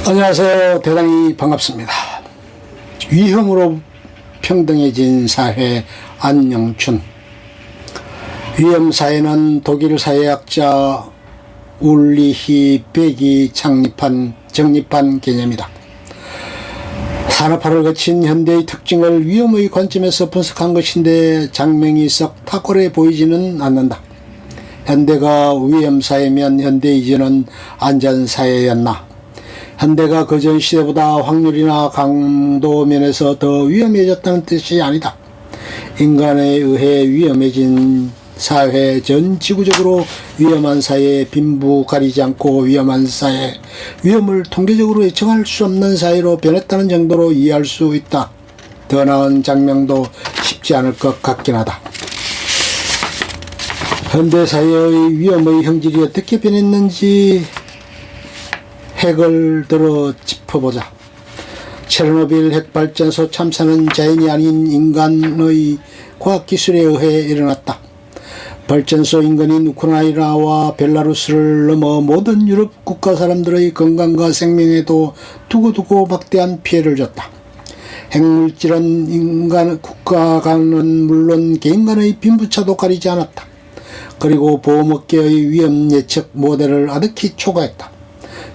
안녕하세요. 대단히 반갑습니다. 위험으로 평등해진 사회 안영춘. 위험사회는 독일 사회학자 울리히 백이 정립한 개념이다. 산업화를 거친 현대의 특징을 위험의 관점에서 분석한 것인데 장면이 썩 탁월해 보이지는 않는다. 현대가 위험사회면 현대 이전은 안전사회였나? 현대가 그전 시대보다 확률이나 강도 면에서 더 위험해졌다는 뜻이 아니다. 인간에 의해 위험해진 사회, 전 지구적으로 위험한 사회, 빈부 가리지 않고 위험한 사회, 위험을 통계적으로 예측할 수 없는 사회로 변했다는 정도로 이해할 수 있다. 더 나은 장면도 쉽지 않을 것 같긴 하다. 현대사회의 위험의 형질이 어떻게 변했는지 핵을 들어 짚어보자. 체르노빌 핵발전소 참사는 자연이 아닌 인간의 과학기술에 의해 일어났다. 발전소 인근인 우크라이나와 벨라루스를 넘어 모든 유럽 국가 사람들의 건강과 생명에도 두고두고 막대한 피해를 줬다. 핵물질은 인간 국가 간은 물론 개인 간의 빈부차도 가리지 않았다. 그리고 보험업계의 위험 예측 모델을 아득히 초과했다.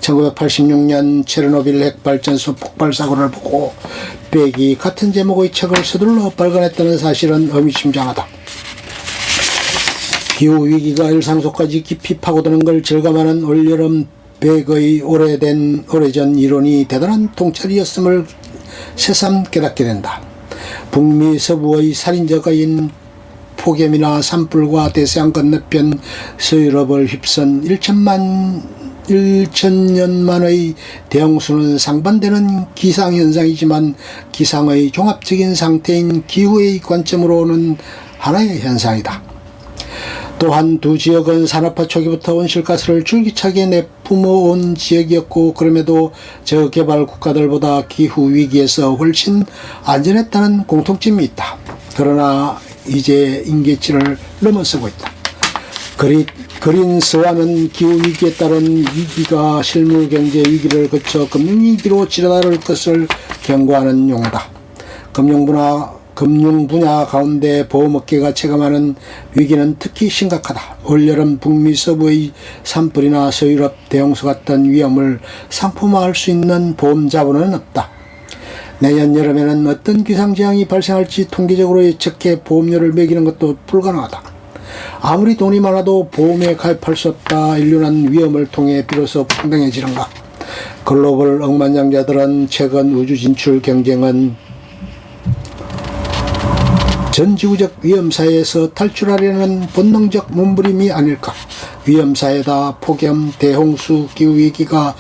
1986년 체르노빌 핵발전소 폭발 사고를 보고 백이 같은 제목의 책을 서둘러 발간했다는 사실은 의미심장하다. 기후위기가 일상속까지 깊이 파고드는 걸 절감하는 올여름 백의 오래전 이론이 대단한 통찰이었음을 새삼 깨닫게 된다. 북미 서부의 살인저가인 폭염이나 산불과 대서양 건너편 서유럽을 휩쓴 1천년 만의 대홍수는 상반되는 기상현상이지만 기상의 종합적인 상태인 기후의 관점으로는 하나의 현상이다. 또한 두 지역은 산업화 초기부터 온실가스를 줄기차게 내뿜어온 지역이었고 그럼에도 저개발 국가들보다 기후위기에서 훨씬 안전했다는 공통점이 있다. 그러나 이제 임계치를 넘어서고 있다. 그린 스완은 기후위기에 따른 위기가 실물경제 위기를 거쳐 금융위기로 치달을 것을 경고하는 용어다. 금융 분야 가운데 보험업계가 체감하는 위기는 특히 심각하다. 올여름 북미 서부의 산불이나 서유럽 대홍수 같은 위험을 상품화할 수 있는 보험 자본은 없다. 내년 여름에는 어떤 기상재앙이 발생할지 통계적으로 예측해 보험료를 매기는 것도 불가능하다. 아무리 돈이 많아도 보험에 가입할 수 없다. 인류는 위험을 통해 비로소 평등해지는가. 글로벌 억만장자들은 최근 우주 진출 경쟁은 전지구적 위험사회에서 탈출하려는 본능적 몸부림이 아닐까. 위험사회다. 폭염, 대홍수, 기후위기가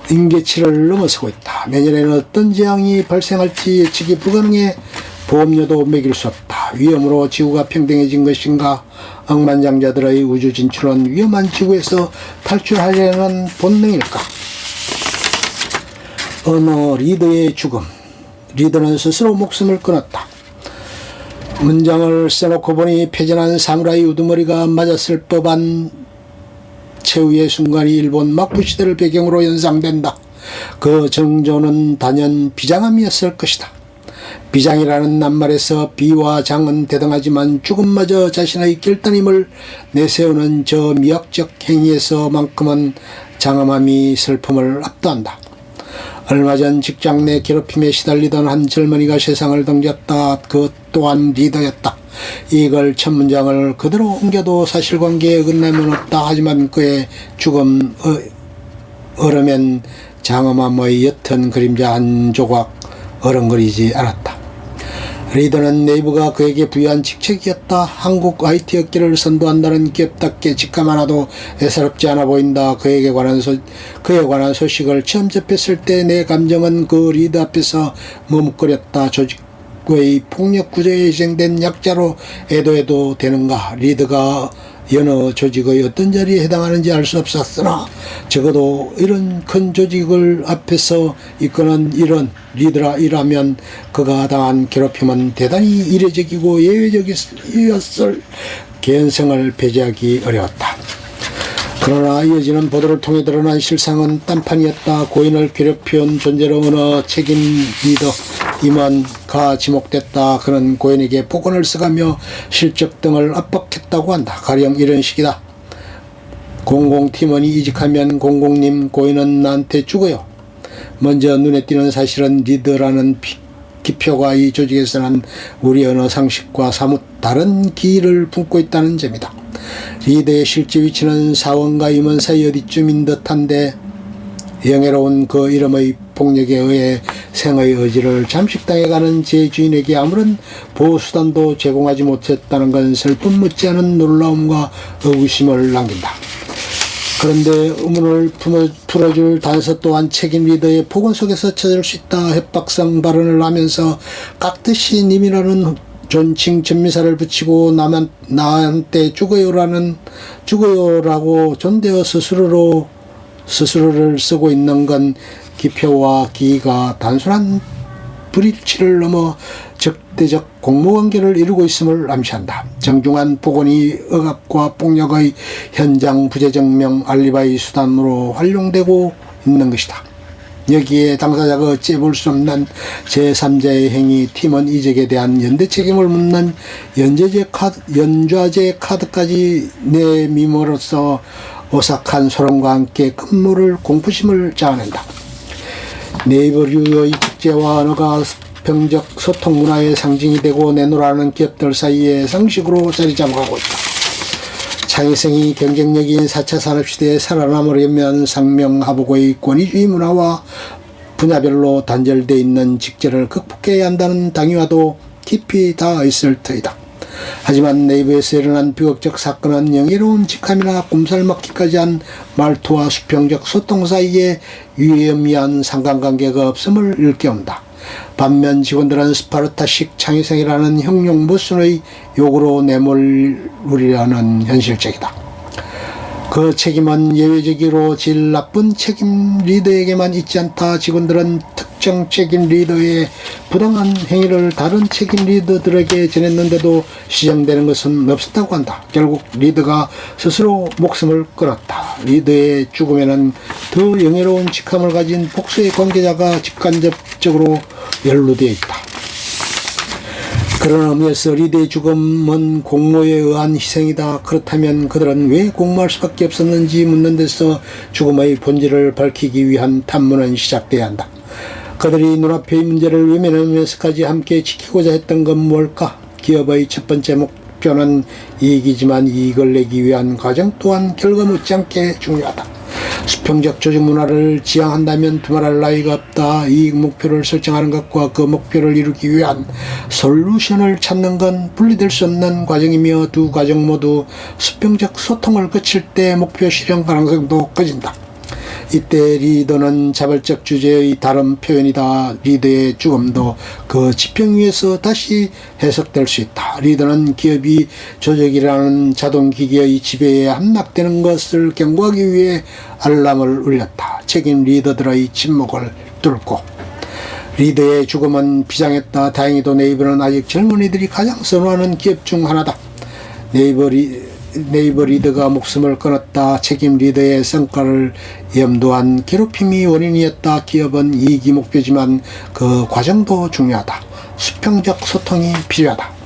임계치를 넘어서고 있다. 내년에는 어떤 재앙이 발생할지 예측이 불가능해 보험료도 매길 수 없다. 위험으로 지구가 평등해진 것인가? 억만장자들의 우주 진출은 위험한 지구에서 탈출하려는 본능일까? 어느 리더의 죽음. 리더는 스스로 목숨을 끊었다. 문장을 써놓고 보니 패전한 사무라이 우두머리가 맞았을 법한 최후의 순간이 일본 막부 시대를 배경으로 연상된다. 그 정조는 단연 비장함이었을 것이다. 비장이라는 낱말에서 비와 장은 대등하지만 죽음마저 자신의 결단임을 내세우는 저 미학적 행위에서만큼은 장엄함이 슬픔을 압도한다. 얼마 전 직장 내 괴롭힘에 시달리던 한 젊은이가 세상을 등졌다. 그것 또한 리더였다. 이걸 첫 문장을 그대로 옮겨도 사실관계에 어긋남은 없다. 하지만 그의 죽음 얼으면 장엄함의 옅은 그림자 한 조각 어른거리지 않았다. 리더는 네이버가 그에게 부여한 직책이었다. 한국 IT 업계를 선도한다는 기업답게 직감 하나도 애사롭지 않아 보인다. 그에 관한 소식을 처음 접했을 때 내 감정은 그 리더 앞에서 머뭇거렸다. 조직의 폭력 구조에 희생된 약자로 애도해도 되는가. 리더가 여느 조직의 어떤 자리에 해당하는지 알 수 없었으나 적어도 이런 큰 조직을 앞에서 이끄는 이런 리더라면 그가 당한 괴롭힘은 대단히 이례적이고 예외적이었을 개연성을 배제하기 어려웠다. 그러나 이어지는 보도를 통해 드러난 실상은 딴판이었다. 고인을 괴롭혀온 존재로 어느 책임 리더 임원가 지목됐다. 그는 고인에게 폭언을 써가며 실적 등을 압박했다고 한다. 가령 이런 식이다. 공공팀원이 이직하면 공공님 고인은 나한테 죽어요. 먼저 눈에 띄는 사실은 리더라는 기표가 이 조직에서는 우리 언어 상식과 사뭇 다른 기의를 품고 있다는 점이다. 리더의 실제 위치는 사원과 임원 사이 어디쯤인 듯한데 영예로운 그 이름의 폭력에 의해 생의 의지를 잠식당해가는 제 주인에게 아무런 보호수단도 제공하지 못했다는 건 슬픔 못지않은 놀라움과 의구심을 남긴다. 그런데 의문을 풀어줄 단서 또한 책임 리더의 폭언 속에서 찾을 수 있다. 협박성 발언을 하면서 깍듯이 님이라는 존칭 전미사를 붙이고 나한테 죽어요라고 존대어 스스로를 쓰고 있는 건 기표와 기의가 단순한 불일치를 넘어 적대적 공모관계를 이루고 있음을 암시한다. 정중한 폭언이 억압과 폭력의 현장 부재증명 알리바이 수단으로 활용되고 있는 것이다. 여기에 당사자가 어찌 볼 수 없는 제3자의 행위, 팀원 이직에 대한 연대 책임을 묻는 연좌제 카드까지 내밈으로써 오싹한 소름과 함께 끝물을 공포심을 자아낸다. 네이버류의 국제화 언어가 수평적 소통 문화의 상징이 되고 내노라는 기업들 사이에 상식으로 자리 잡아가고 있다. 창의성이 경쟁력인 4차 산업시대에 살아남으려면 상명하복의 권위주의 문화와 분야별로 단절되어 있는 직제를 극복해야 한다는 당위와도 깊이 닿아 있을 터이다. 하지만 네이버에서 일어난 비극적 사건은 영예로운 직함이나 꿈살맞기까지 한 말투와 수평적 소통 사이에 유의미한 상관관계가 없음을 일깨운다. 반면 직원들은 스파르타식 창의성이라는 형용 모순의 욕으로 내몰으려는 현실적이다. 그 책임은 예외적으로 질 나쁜 책임 리더에게만 있지 않다. 직원들은 특정 책임 리더의 부당한 행위를 다른 책임 리더들에게 전했는데도 시정되는 것은 없었다고 한다. 결국 리더가 스스로 목숨을 끊었다. 리더의 죽음에는 더 영예로운 직함을 가진 복수의 관계자가 직간접적으로 연루되어 있다. 그런 의미에서 리더의 죽음은 공모에 의한 희생이다. 그렇다면 그들은 왜 공모할 수밖에 없었는지 묻는 데서 죽음의 본질을 밝히기 위한 탐문은 시작돼야 한다. 그들이 눈앞의 문제를 외면하면서까지 함께 지키고자 했던 건 뭘까? 기업의 첫 번째 목표는 이익이지만 이익을 내기 위한 과정 또한 결과 못지않게 중요하다. 수평적 조직 문화를 지향한다면 두말할 나위가 없다. 이익 목표를 설정하는 것과 그 목표를 이루기 위한 솔루션을 찾는 건 분리될 수 없는 과정이며 두 과정 모두 수평적 소통을 거칠 때 목표 실현 가능성도 커진다. 이때 리더는 자발적 주제의 다른 표현이다. 리더의 죽음도 그 지평 위에서 다시 해석될 수 있다. 리더는 기업이 조직이라는 자동기기의 지배에 함락되는 것을 경고하기 위해 알람을 울렸다. 책임 리더들의 침묵을 뚫고. 리더의 죽음은 비장했다. 다행히도 네이버는 아직 젊은이들이 가장 선호하는 기업 중 하나다. 네이버 리더가 목숨을 끊었다. 책임 리더의 성과를 염두한 괴롭힘이 원인이었다. 기업은 이익이 목표지만 그 과정도 중요하다. 수평적 소통이 필요하다.